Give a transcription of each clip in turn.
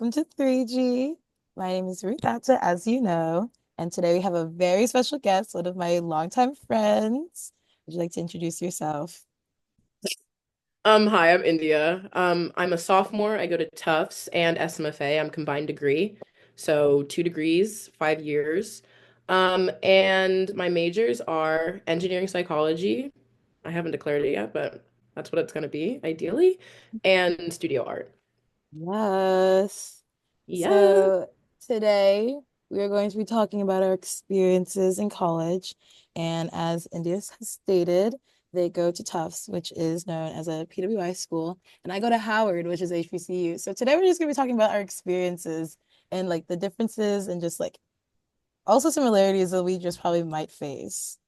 welcome to 3G. My name is Rutata, as you know, and today we have a very special guest, one of my longtime friends. Would you like to introduce yourself? Hi, I'm India. I'm a sophomore. I go to Tufts and SMFA. I'm combined degree. So 2 degrees, 5 years. And my majors are engineering psychology. I haven't declared it yet, but that's what it's going to be, ideally, and studio art. Yes. Yeah. So today we are going to be talking about our experiences in college. And as India has stated, they go to Tufts, which is known as a PWI school, and I go to Howard, which is HBCU. So today we're just going to be talking about our experiences and like the differences and just like also similarities that we just probably might face.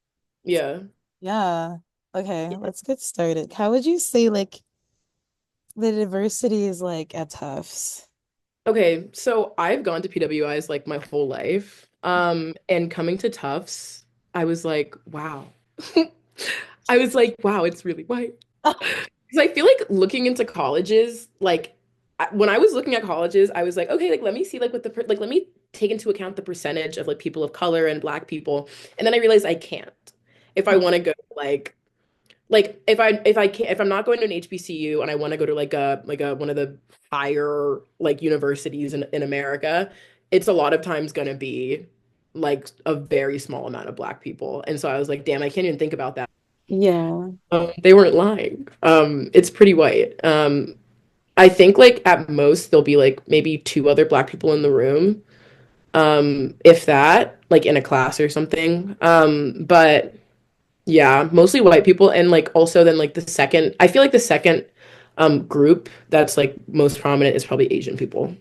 So, Yeah. yeah. Okay, let's get started. How would you say like the diversity is like at Tufts? Okay, so I've gone to PWIs like my whole life. And coming to Tufts, I was like, wow. I was like, wow, it's really white. Because I feel like looking into colleges, like when I was looking at colleges, I was like, okay, like let me see like what like let me take into account the percentage of like people of color and black people. And then I realized I can't. If I want to go if I'm not going to an HBCU and I want to go to like a one of the higher like universities in America, it's a lot of times gonna be like a very small amount of black people. And so I was like, damn, I can't even think about that. Yeah. They weren't lying. It's pretty white. I think like at most there'll be like maybe two other black people in the room, if that, like in a class or something. But yeah, mostly white people, and like also then like the second, I feel like the second group that's like most prominent is probably Asian people,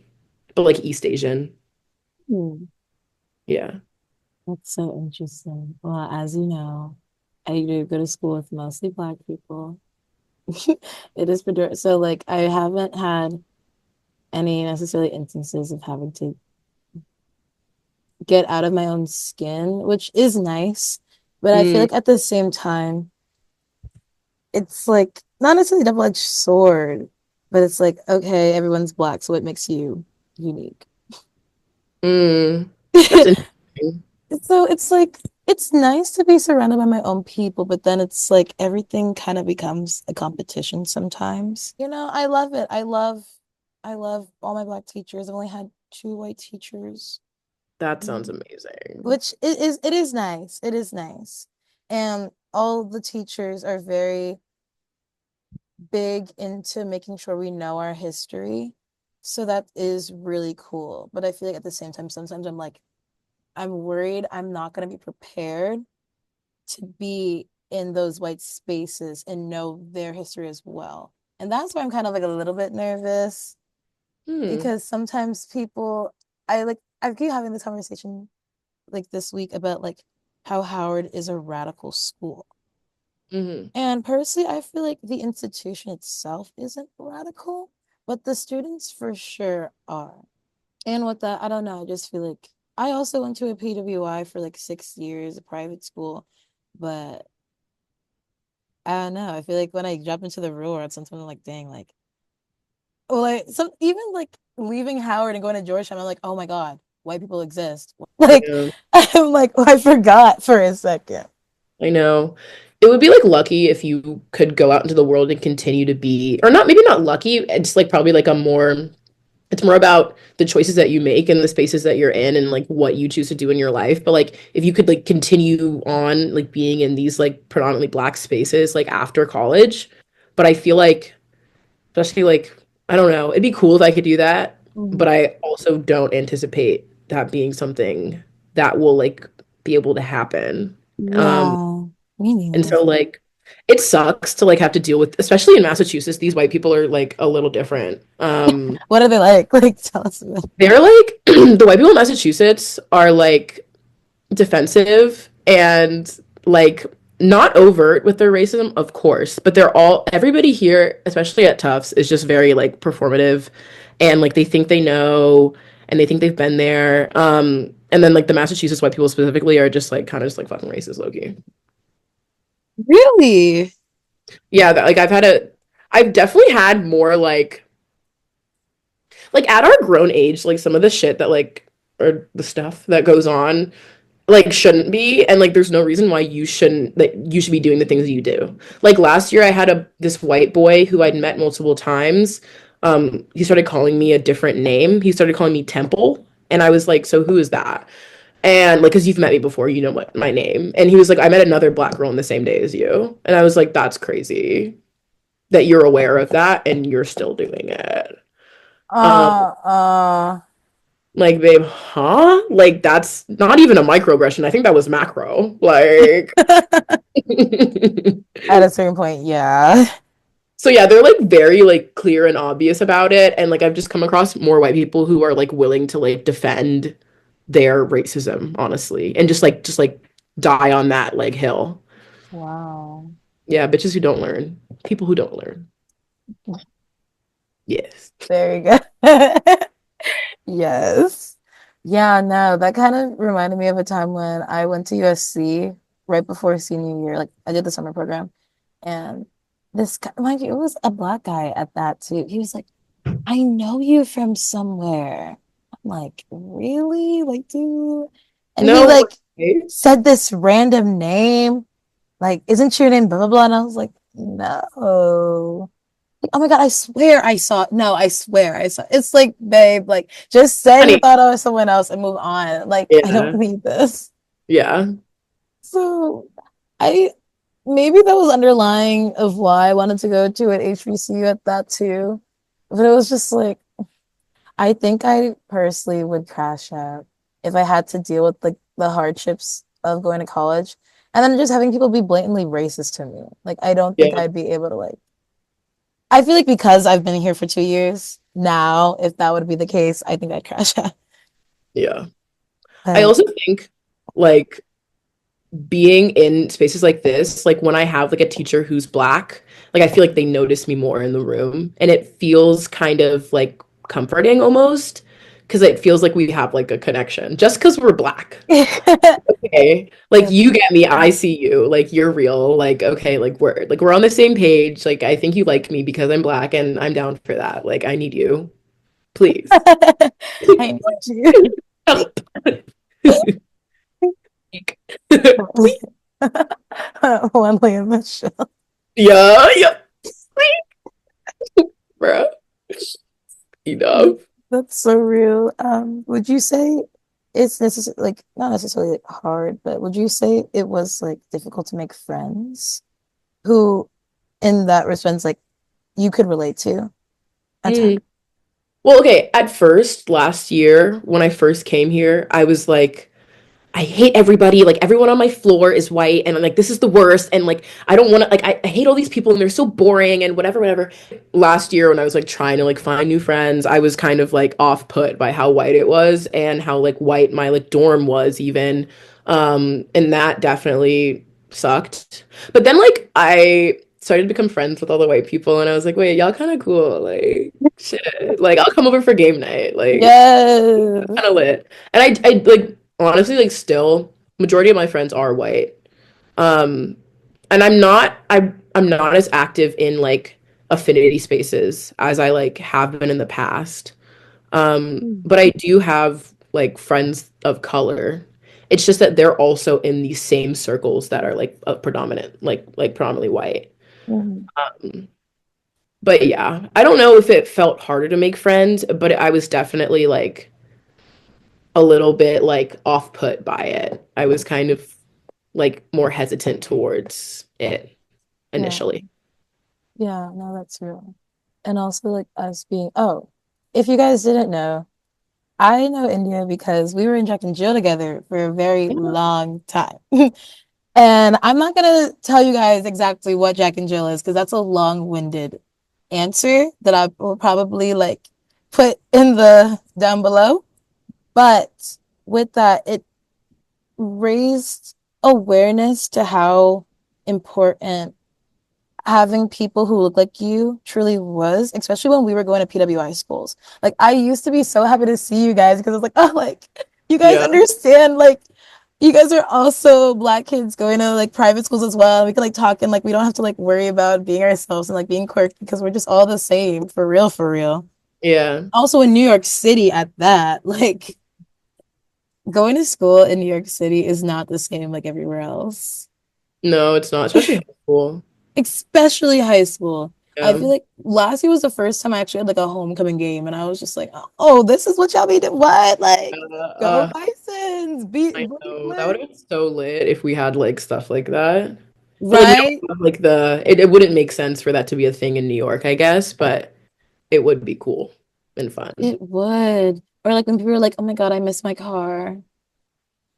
but like East Asian. Hmm. Yeah. That's so interesting. Well, as you know, I do go to school with mostly Black people. It is so like I haven't had any necessarily instances of having to get out of my own skin, which is nice. But I feel Mm, like at the same time, it's like not necessarily double-edged sword, but it's like, okay, everyone's Black, so what makes you unique? mm. That's interesting. So it's like it's nice to be surrounded by my own people, but then it's like everything kind of becomes a competition sometimes. I love it. I love all my Black teachers. I've only had two white teachers, That sounds mm, amazing. which it is nice. It is nice. And all the teachers are very big into making sure we know our history. So that is really cool. But I feel like at the same time, sometimes I'm worried I'm not going to be prepared to be in those white spaces and know their history as well. And that's why I'm kind of like a little bit nervous Hmm. because sometimes I keep having this conversation like this week about like how Howard is a radical school. Hmm. And personally, I feel like the institution itself isn't radical, but the students for sure are. And with that, I don't know, I just feel like I also went to a PWI for like 6 years, a private school, but I don't know. I feel like when I jump into the real world, sometimes I'm like, dang, like, well, like, some even like leaving Howard and going to Georgetown, I'm like, oh my God, white people exist. Like, Yeah, I'm like, oh, I forgot for a second. I know. It would be like lucky if you could go out into the world and continue to be, or not, maybe not lucky. It's like probably like a more it's more about the choices that you make and the spaces that you're in and like what you choose to do in your life. But like if you could like continue on like being in these like predominantly black spaces like after college. But I feel like especially like I don't know, it'd be cool if I could do that, but Mhm. I also don't anticipate that being something that will like be able to happen. Um Yeah, me and neither. so like it sucks to like have to deal with, especially in Massachusetts, these white people are like a little different. What are they like? Like, tell us about They're like the white people in Massachusetts are like defensive and like not overt with their racism, of course, but everybody here, especially at Tufts, is just very like performative and like they think they know and they think they've been there. And then like the Massachusetts white people specifically are just like kind of just like fucking racist, Loki. Really? Yeah, I've definitely had more like at our grown age, like some of the shit that like or the stuff that goes on like shouldn't be, and like there's no reason why you shouldn't that you should be doing the things you do. Like last year I had a this white boy who I'd met multiple times. He started calling me a different name. He started calling me Temple, and I was like, so who is that? And like, because you've met me before, you know what my name. And he was like, I met another black girl on the same day as you. And I was like, that's crazy that you're aware of that and you're still doing it. Um, Uh, uh. like, babe, huh? Like, that's not even a microaggression. I think that was macro. Like, At a certain point, yeah. so yeah, they're like very like clear and obvious about it. And like, I've just come across more white people who are like willing to like defend their racism, honestly, and just like die on that like hill. Wow. Yeah, bitches who don't learn. People who don't learn. Yes. There you go. Yes. Yeah, no, that kind of reminded me of a time when I went to USC right before senior year. Like I did the summer program, and this guy, mind you, it was a black guy at that too. He was like, I know you from somewhere. I'm like, really? Like, dude. And he No like way. said this random name, like, isn't your name blah blah blah? And I was like, no. Like, oh my God, I swear I saw no, I swear I saw it's like, babe, like just say you Honey. thought I was someone else and move on. Like, I don't Yeah. need this. Yeah. So I maybe that was underlying of why I wanted to go to an HBCU at that too. But it was just like I think I personally would crash out if I had to deal with the hardships of going to college and then just having people be blatantly racist to me. Like I don't think Yeah. I'd be able to like I feel like because I've been here for 2 years now, if that would be the case, I think I'd crash out. Yeah. I But also think like being in spaces like this, like when I have like a teacher who's black, like I feel like they notice me more in the room and it feels kind of like comforting almost because it feels like we have like a connection just because we're black. Okay. Like that's you get me, I see you. Like you're real. Like okay, like we're on the same page. Like I think you like me because I'm black and I'm down for that. Like I need you. Please. I need you. Help. Please. One Liam Michelle. Yeah, yeah. Bruh. Enough. That's so real. Would you say it's necessary, like not necessarily like hard, but would you say it was like difficult to make friends who, in that response, like you could relate to at times? Mm. Well, okay, at first, last year, when I first came here, I was like, I hate everybody. Like everyone on my floor is white, and I'm like, this is the worst. And like, I don't want to. Like, I hate all these people, and they're so boring, and whatever, whatever. Last year, when I was like trying to like find new friends, I was kind of like off put by how white it was and how like white my like dorm was even. And that definitely sucked. But then like I started to become friends with all the white people, and I was like, wait, y'all kind of cool. Like, shit. Like, I'll come over for game night. Like, Yes. kind of lit. And I like honestly like still majority of my friends are white. Um, and I'm not as active in like affinity spaces as I like have been in the past. But I do have like friends of color. It's just that they're also in these same circles that are like predominant, like predominantly white. Mhm. Um, but yeah, I don't know if it felt harder to make friends, but I was definitely like a little bit like off put by it. I was kind of like more hesitant towards it Yeah. initially. Yeah, no, that's real. And also like us being, oh, if you guys didn't know, I know India because we were in Jack and Jill together for a very Yeah. long time. And I'm not gonna tell you guys exactly what Jack and Jill is because that's a long-winded answer that I will probably like put in the down below. But with that, it raised awareness to how important having people who look like you truly was, especially when we were going to PWI schools. Like I used to be so happy to see you guys because it's like, oh, like you guys Yeah. understand, like you guys are also black kids going to like private schools as well. We can like talk and like we don't have to like worry about being ourselves and like being quirky because we're just all the same for real, for real. Yeah. Also in New York City at that. Like going to school in New York City is not the same like everywhere else. No, it's not, especially high school. Especially high school. I Yeah. feel like last year was the first time I actually had like a homecoming game, and I was just like, oh, this is what y'all be doing. What? Like, go Uh, Bisons, beat I Blue know that would Blue. have been so lit if we had like stuff like that. But like we Right? don't have like it wouldn't make sense for that to be a thing in New York, I guess, but it would be cool and fun. It would. Or like when people are like, oh my God, I miss my car.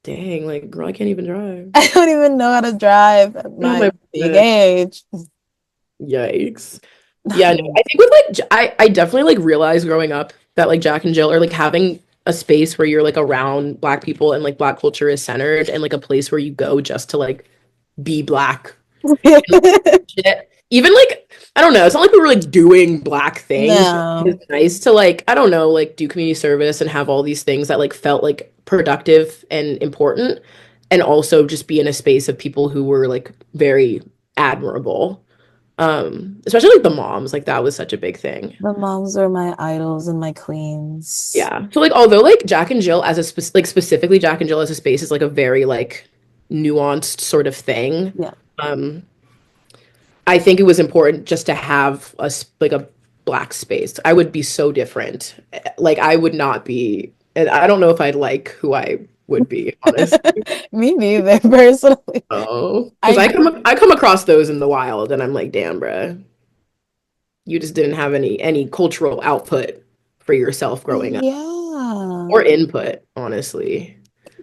Dang, like girl, I can't even drive. I don't even know how to drive at I don't have my my big permit. age. Yikes. Yeah, no, I think with like I definitely like realized growing up that like Jack and Jill are like having a space where you're like around black people and like black culture is centered and like a place where you go just to like be black shit. Even like I don't know, it's not like we were like doing black things, but No, it's nice to like I don't know, like do community service and have all these things that like felt like productive and important and also just be in a space of people who were like very admirable. Especially like the moms, like that was such a big thing. the moms are my idols and my queens. Yeah. So like although like Jack and Jill as a like specifically Jack and Jill as a space is like a very like nuanced sort of thing. Yeah. Um I think it was important just to have like a black space. I would be so different. Like I would not be, and I don't know if I'd like who I would be, honestly. Me neither, personally. Oh, because I I come across those in the wild, and I'm like, damn, bruh, you just didn't have any cultural output for yourself growing up Yeah. or input, honestly.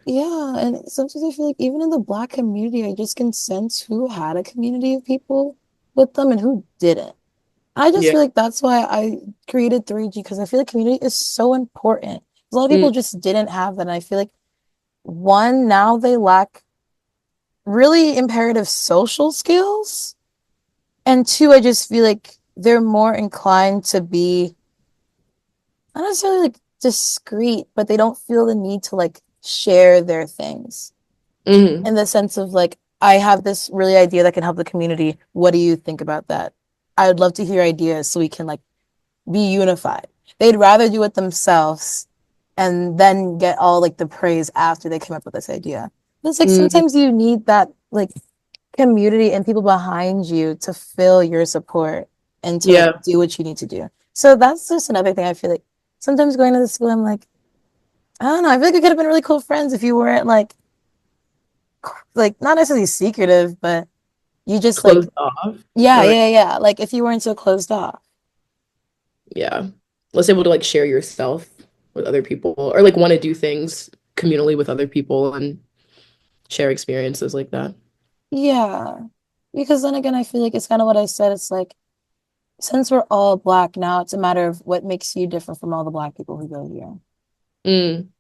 Yeah. And sometimes I feel like even in the Black community, I just can sense who had a community of people with them and who didn't. I just Yeah. feel like that's why I created 3G because I feel like community is so important. A lot of Mm, people just didn't have that. And I feel like one, now they lack really imperative social skills. And two, I just feel like they're more inclined to be not necessarily like discreet, but they don't feel the need to like share their things mhm, in the sense of like, I have this really idea that can help the community. What do you think about that? I would love to hear ideas so we can like be unified. They'd rather do it themselves and then get all like the praise after they come up with this idea. But it's like mhm. sometimes you need that like community and people behind you to feel your support and to like Yeah. do what you need to do. So that's just another thing I feel like sometimes going to the school, I'm like, I don't know, I feel like we could have been really cool friends if you weren't like not necessarily secretive, but you just like Closed off. yeah, Or like, yeah, yeah. Like if you weren't so closed off. yeah. Less able to like share yourself with other people or like want to do things communally with other people and share experiences like that. Yeah. Because then again, I feel like it's kind of what I said. It's like since we're all black now, it's a matter of what makes you different from all the black people who go here. Mm.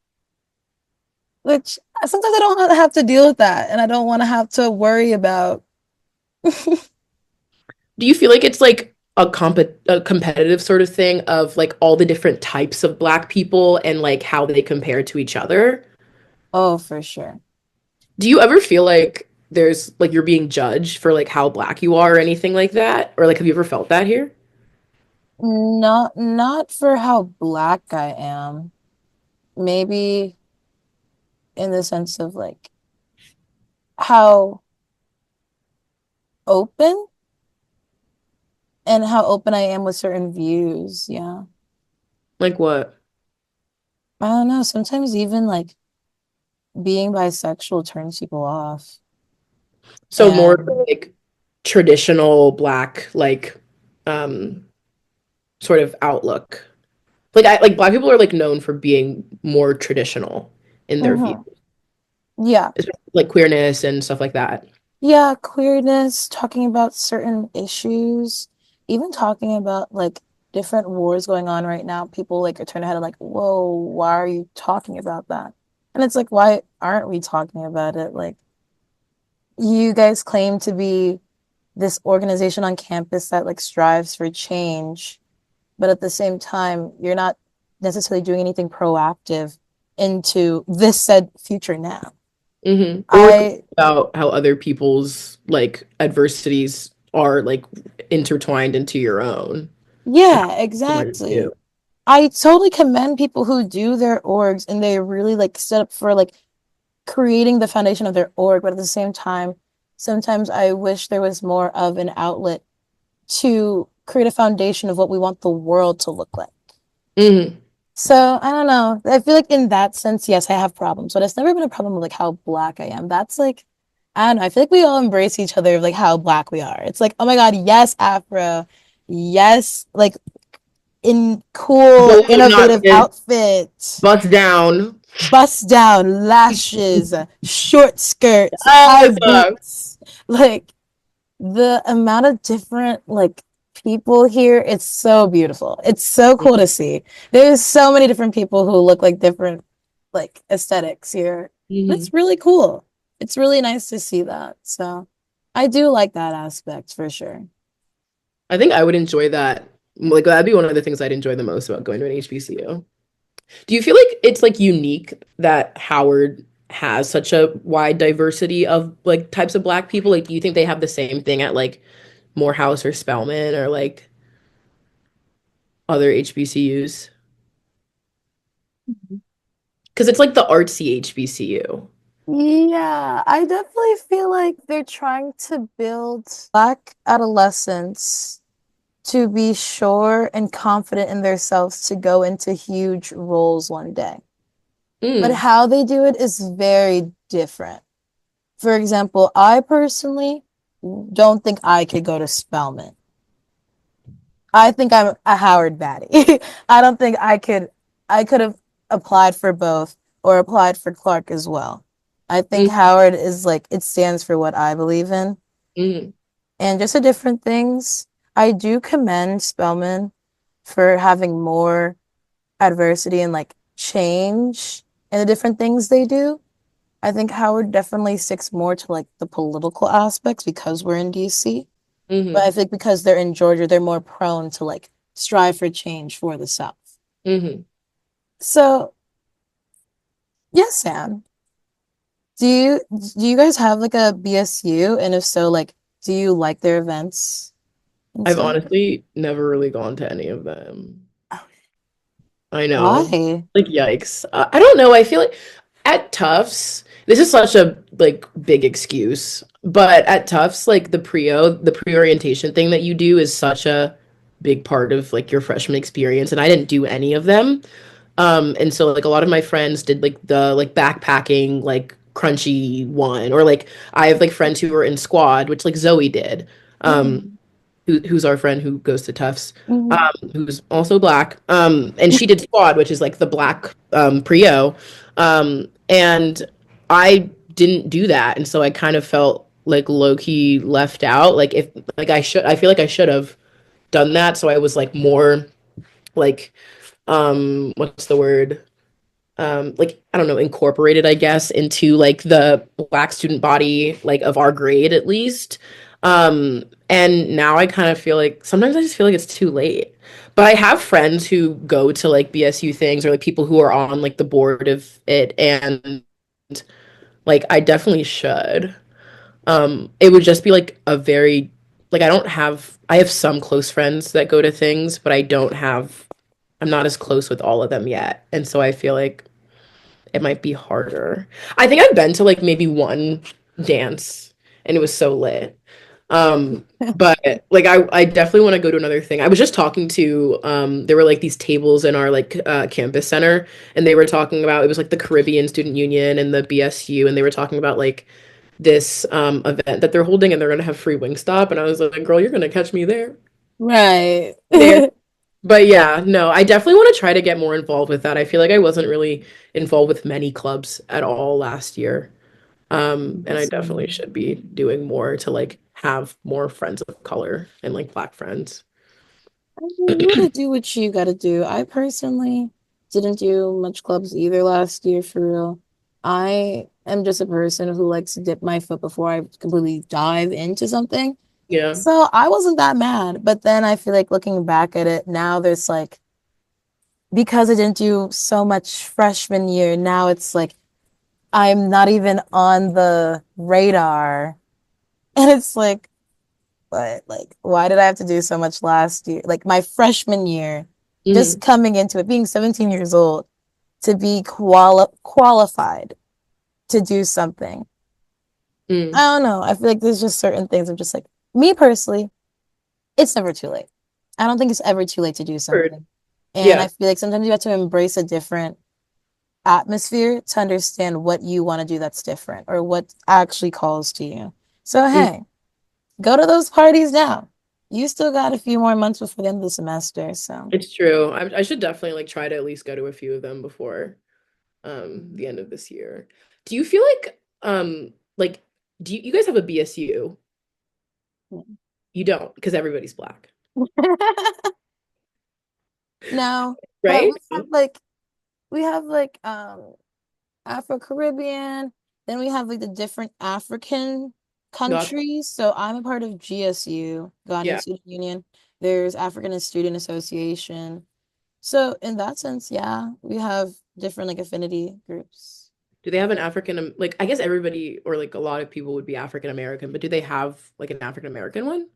Which sometimes I don't have to deal with that, and I don't want to have to worry about. Do you feel like it's like a competitive sort of thing of like all the different types of black people and like how they compare to each other? Oh, for sure. Do you ever feel like there's like you're being judged for like how black you are or anything like that? Or like have you ever felt that here? Not for how black I am. Maybe in the sense of like how open and how open I am with certain views. Yeah. Like what? I don't know. Sometimes even like being bisexual turns people off. So more And like traditional black like um sort of outlook. Like I like black people are like known for being more traditional in their view, mhm. Yeah. especially like queerness and stuff like that. Yeah, queerness, talking about certain issues, even talking about like different wars going on right now. People like are turning ahead and like, whoa, why are you talking about that? And it's like, why aren't we talking about it? Like, you guys claim to be this organization on campus that like strives for change, but at the same time, you're not necessarily doing anything proactive into this said future now. Or I, about how other people's like adversities are like intertwined into your own and how yeah, similar to exactly. you. I totally commend people who do their orgs and they really like set up for like creating the foundation of their org, but at the same time, sometimes I wish there was more of an outlet to create a foundation of what we want the world to look like. Hmm. So I don't know. I feel like in that sense, yes, I have problems, but it's never been a problem with like how black I am. That's like, I don't know. I feel like we all embrace each other of like how black we are. It's like, oh my God, yes, Afro. Yes, like in cool, Believe it or not, innovative is outfit, bust down. bust down, lashes, short skirts, high Uh, boots. Like the amount of different like people here, it's so beautiful. It's so cool to see. There's so many different people who look like different like aesthetics here. mhm. It's really cool. It's really nice to see that. So I do like that aspect for sure. I think I would enjoy that. Like that'd be one of the things I'd enjoy the most about going to an HBCU. Do you feel like it's like unique that Howard has such a wide diversity of like types of black people? Like, do you think they have the same thing at like Morehouse or Spelman or like other HBCUs? Because it's like the artsy HBCU. Yeah, I definitely feel like they're trying to build black adolescents to be sure and confident in themselves to go into huge roles one day. But Mm, how they do it is very different. For example, I personally don't think I could go to Spelman. I think I'm a Howard baddie. I don't think I could have applied for both or applied for Clark as well. I think mm, Howard is like it stands for what I believe in mm, and just a different things. I do commend Spelman for having more adversity and like change in the different things they do. I think Howard definitely sticks more to like the political aspects because we're in DC. But I mm, think because they're in Georgia, they're more prone to like strive for change for the South. mm. So yes, Sam. Do you guys have like a BSU? And if so, like do you like their events and I've stuff? honestly never really gone to any of them. I know. Why? Like, yikes. I don't know. I feel like at Tufts, this is such a like big excuse, but at Tufts, like the pre-orientation thing that you do is such a big part of like your freshman experience, and I didn't do any of them. And so like a lot of my friends did like the like backpacking like crunchy one, or like I have like friends who were in squad, which like Zoe did. Um, Mm-hmm. who's our friend who goes to Tufts, Mm-hmm. who's also black. And she did squad, which is like the black prio. And I didn't do that, and so I kind of felt like low key left out. Like if like I feel like I should have done that, so I was like more like what's the word? Like I don't know, incorporated, I guess, into like the black student body, like of our grade at least. And now I kind of feel like sometimes I just feel like it's too late. But I have friends who go to like BSU things or like people who are on like the board of it, and like I definitely should. It would just be like a very like I have some close friends that go to things, but I'm not as close with all of them yet. And so I feel like it might be harder. I think I've been to like maybe one dance and it was so lit. But like I definitely want to go to another thing. I was just talking to there were like these tables in our like campus center, and they were talking about it was like the Caribbean Student Union and the BSU, and they were talking about like this event that they're holding, and they're gonna have free Wingstop, and I was like, girl, you're gonna catch me there. Right. There. But yeah, no, I definitely want to try to get more involved with that. I feel like I wasn't really involved with many clubs at all last year. And I definitely Same. should be doing more to like have more friends of color and like black friends. I mean, you gotta do what you gotta do. I personally didn't do much clubs either last year for real. I am just a person who likes to dip my foot before I completely dive into something. Yeah. So I wasn't that mad. But then I feel like looking back at it now, there's like, because I didn't do so much freshman year, now it's like I'm not even on the radar. And it's like, but like, why did I have to do so much last year? Like my freshman year, just Hmm. coming into it, being 17 years old, to be qualified to do something. I Mm. don't know. I feel like there's just certain things I'm just like, me personally, it's never too late. I don't think it's ever too late to do Heard. something. And I Yeah. feel like sometimes you have to embrace a different atmosphere to understand what you want to do that's different or what actually calls to you. So, Mm. hey, go to those parties now. You still got a few more months before the end of the semester. So, It's true. I should definitely like try to at least go to a few of them before the end of this year. Do you feel like do you guys have a BSU? You don't, because everybody's black, no, but right? we have like Afro-Caribbean, then we have like the different African Got countries. So I'm a part of GSU, Ghanaian yeah. Student Union. There's African Student Association. So in that sense, yeah, we have different like affinity groups. Do they have an African like I guess everybody or like a lot of people would be African American, but do they have like an African American one?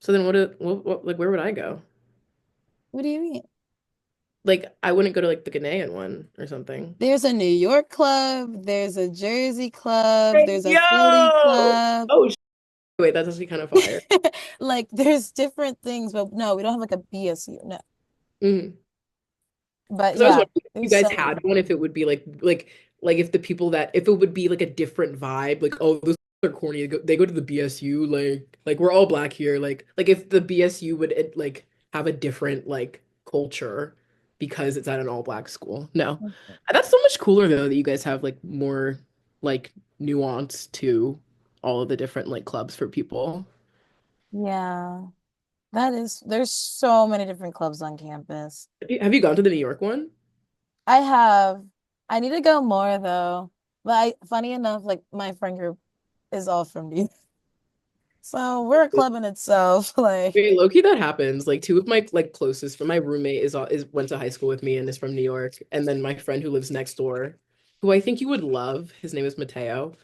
So then what like where would I go? What do you mean? Like I wouldn't go to like the Ghanaian one or something. There's a New York club, there's a Jersey club, Hey, there's a Philly yo! club. Oh, wait, that's actually kind of fire. Like there's different things, but no, we don't have like a BSU. No. Mhm. But Because I was yeah, wondering if you there's guys some. had one, if it would be like if the people that if it would be like a different vibe, like oh those are corny. They go to the BSU, like we're all black here, like if the BSU would like have a different like culture because it's at an all black school. No, that's so much cooler though that you guys have like more like nuance to all of the different like clubs for people. Yeah, there's so many different clubs on campus. Have you gone to the New York one? I have, I need to go more though. But funny enough, like my friend group is all from New York. So we're a club in itself. Like, Wait, low key that happens. Like two of my like closest from my roommate is went to high school with me and is from New York. And then my friend who lives next door, who I think you would love, his name is Mateo.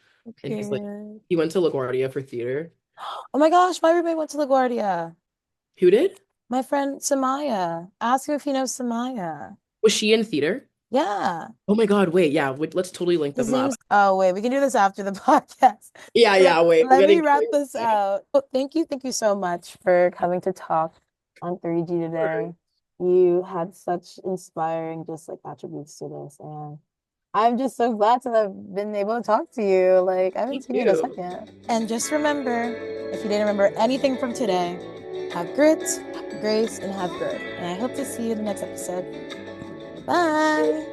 And he's like period. he went to LaGuardia for theater. Oh my gosh, my roommate went to LaGuardia. Who did? My friend Samaya. Ask him if he knows Samaya. Was she in theater? Yeah. Oh my God, wait, yeah, let's totally link His them up. name's, oh wait, we can do this after the podcast. Yeah, Let, yeah, wait, we're let me getting wrap really this excited. out. Oh, thank you so much for coming to talk on 3G Sure. today. You had such inspiring just like attributes to this, and I'm just so glad to have been able to talk to you. Like, I haven't Me seen you in a too. second. And just remember, if you didn't remember anything from today, have grit, have grace, and have growth. And I hope to see you in the next episode. Bye.